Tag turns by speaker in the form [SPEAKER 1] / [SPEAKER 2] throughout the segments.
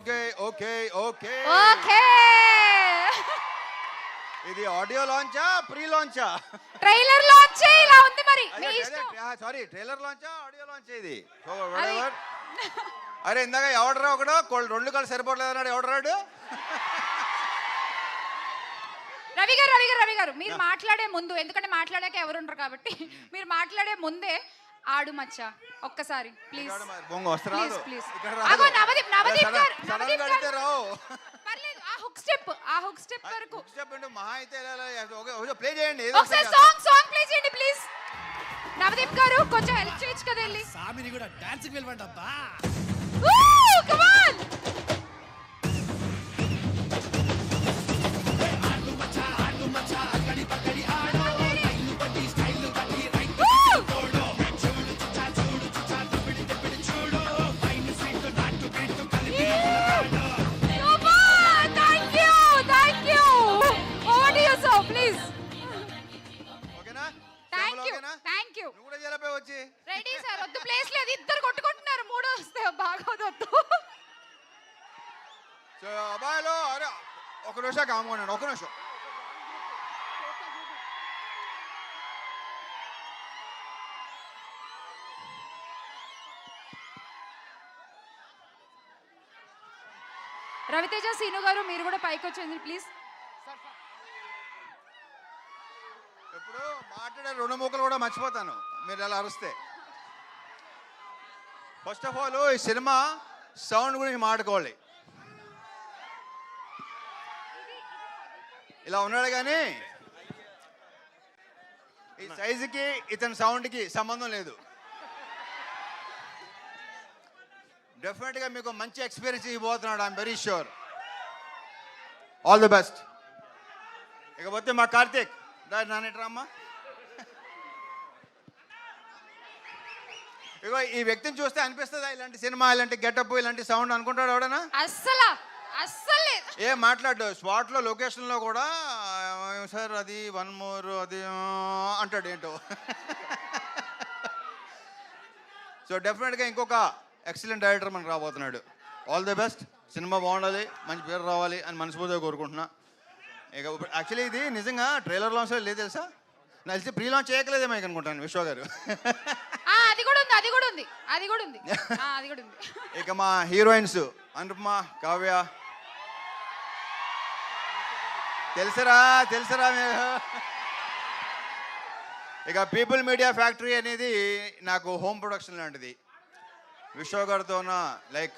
[SPEAKER 1] Okay okay okay
[SPEAKER 2] okay
[SPEAKER 1] ఇది audio లాంచా pre లాంచా
[SPEAKER 2] trailer launch ఇలా ఉంది మరి మీ ఇష్టం.
[SPEAKER 1] సారీ ట్రైలర్ లాంచా ఆడియో లాంచ్ ఇది సో
[SPEAKER 2] అది-
[SPEAKER 1] అరే ఇందాక ఎవడరా ఒకడు రెండు కాళ్ళు సరిపోవట్లేదు అన్నాడు ఎవడరాడు
[SPEAKER 2] రవి గారు మీరు మాట్లాడే ముందు, ఎందుకంటే మాట్లాడాక ఎవరు ఉండరు కాబట్టి మీరు మాట్లాడే ముందే ఆడు మచ్చ ఒక్కసారి ప్లీజ్ ప్లీజ్ నవదీప్ గారు పర్లేదు ఆ హుక్ స్టెప్ వరకు
[SPEAKER 1] మహా అయితే ప్లే చేయండి
[SPEAKER 2] ఒకసారి సాంగ్ ప్లే చేయండి ప్లీజ్. నవదీప్ గారు కొంచెం హెల్ప్ చేయొచ్చు కదా వెళ్ళి.
[SPEAKER 3] సామిని కూడా డాన్స్ కి వెళ్ళమంట అబ్బా.
[SPEAKER 2] Come on ready sir. వద్దు ప్లేస్ లేదు, ఇద్దరు కొట్టుకుంటున్నారు. మూడో వస్తే బాగోదొద్దు.
[SPEAKER 1] సో అబ్బాయిలో అరే ఒక నిమిషం కామోనండి ఒక నిమిషం.
[SPEAKER 2] రవితేజ సీను గారు మీరు కూడా పైకి వచ్చేయండి ప్లీజ్.
[SPEAKER 1] ఎప్పుడు మాట్లాడే రెండు ముక్కలు కూడా మర్చిపోతాను మీరు అలా అరుస్తే. ఫస్ట్ ఆఫ్ ఆల్ ఈ సినిమా సౌండ్ గురించి మాట్లాడుకోవాలి. ఇలా ఉన్నాడు కానీ ఈ సైజుకి ఇతని సౌండ్కి సంబంధం లేదు. డెఫినెట్గా మీకు మంచి ఎక్స్పీరియన్స్ ఇవ్వబోతున్నాడు. I'm very sure. All the best. ఇకపోతే మా కార్తీక్ నానేట్రమ్మా. ఇగో ఈ వ్యక్తిని చూస్తే అనిపిస్తుందా ఇలాంటి సినిమా ఇలాంటి గెటప్ ఇలాంటి సౌండ్ అనుకుంటాడు ఎవడనా?
[SPEAKER 2] అస్సలు
[SPEAKER 1] ఏం మాట్లాడు. స్పాట్లో లొకేషన్లో కూడా సార్ అది 1 more అది అంటాడు ఏంటో. సో డెఫినెట్గా ఇంకొక ఎక్సలెంట్ డైరెక్టర్ మనకు రాబోతున్నాడు. All the best. సినిమా బాగుండాలి, మంచి పేరు రావాలి అని మనస్ఫూర్తిగా కోరుకుంటున్నా. ఇక యాక్చువల్లీ ఇది నిజంగా ట్రైలర్ లాంచ్ లేదు తెలుసా? నాకు తెలిసి ప్రీ లాంచ్ చేయకలేదేమో అనుకుంటాను విశ్వ గారు.
[SPEAKER 2] అది కూడా ఉంది.
[SPEAKER 1] ఇక మా హీరోయిన్స్ అనుపమ, కావ్య తెలుసరా మీరు. ఇక పీపుల్ మీడియా ఫ్యాక్టరీ అనేది నాకు హోమ్ ప్రొడక్షన్ లాంటిది. విశ్వ గారితో లైక్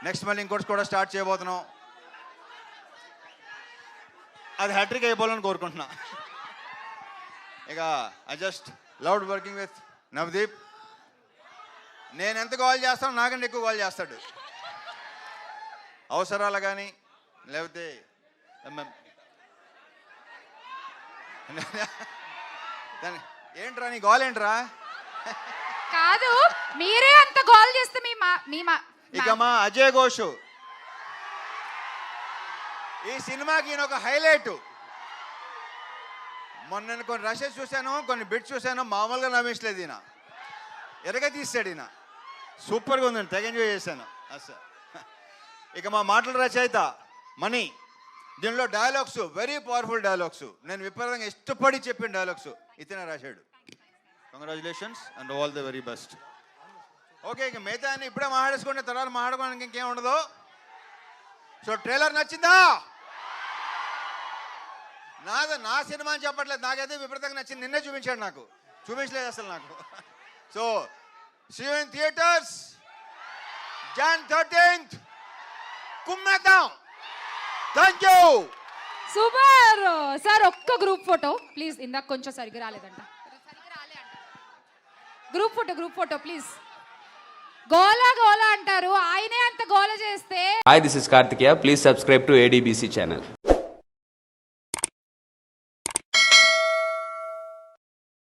[SPEAKER 1] నెక్స్ట్ మళ్ళీ ఇంకోటి కూడా స్టార్ట్ చేయబోతున్నాం. అది హ్యాట్రిక్ అయిపోవాలని కోరుకుంటున్నా. ఇక I just loved working with Navdeep. నేను ఎంత కాల్ చేస్తానో నాకంటే ఎక్కువ కాల్ చేస్తాడు. అవసరాలు కానీ లేకపోతే ఏంట్రా నీ గోల్ ఏంట్రా?
[SPEAKER 2] కాదు మీరే అంత గోల్ చేస్తే
[SPEAKER 1] ఇక మా అజయ్ ఘోష్ ఈ సినిమాకి ఈయన ఒక హైలైట్. మొన్న నేను కొన్ని రషెస్ చూశాను, కొన్ని బిట్స్ చూశాను, మామూలుగా నవ్వించలేదు. ఈయన ఎరగ తీసాడు. ఈయన సూపర్గా ఉందండి, తెగ ఎంజాయ్ చేశాను అసలు. ఇక మా మాటల రచయిత మణి. దీనిలో డైలాగ్స్ వెరీ పవర్ఫుల్ డైలాగ్స్. నేను విపరీతంగా ఇష్టపడి చెప్పిన డైలాగ్స్ ఇతనే రాశాడు. Congratulations and all the very best. Okay ఇక మిగతా అని ఇప్పుడే మాట్లాడేసుకుంటే తర్వాత మాట్లాడుకోవడానికి ఇంకేం ఉండదు. సో ట్రైలర్ నచ్చిందా? నా సినిమా అని చెప్పట్లేదు, నాకైతే విపరీతంగా నచ్చింది. నిన్నే చూపించాడు, నాకు చూపించలేదు అసలు నాకు. So see you in theatres Jan 13th. కుమ్మేద్దాం. Thank you.
[SPEAKER 2] Super sir. ఒక్క గ్రూప్ ఫోటో ప్లీజ్. ఇందాక కొంచెం సరిగ్గా రాలేదంట. Group photo please. గోలా అంటారు, ఆయనే అంత గోల చేస్తే.
[SPEAKER 4] Hi, this is Karthikeya. Please subscribe to ADBC channel.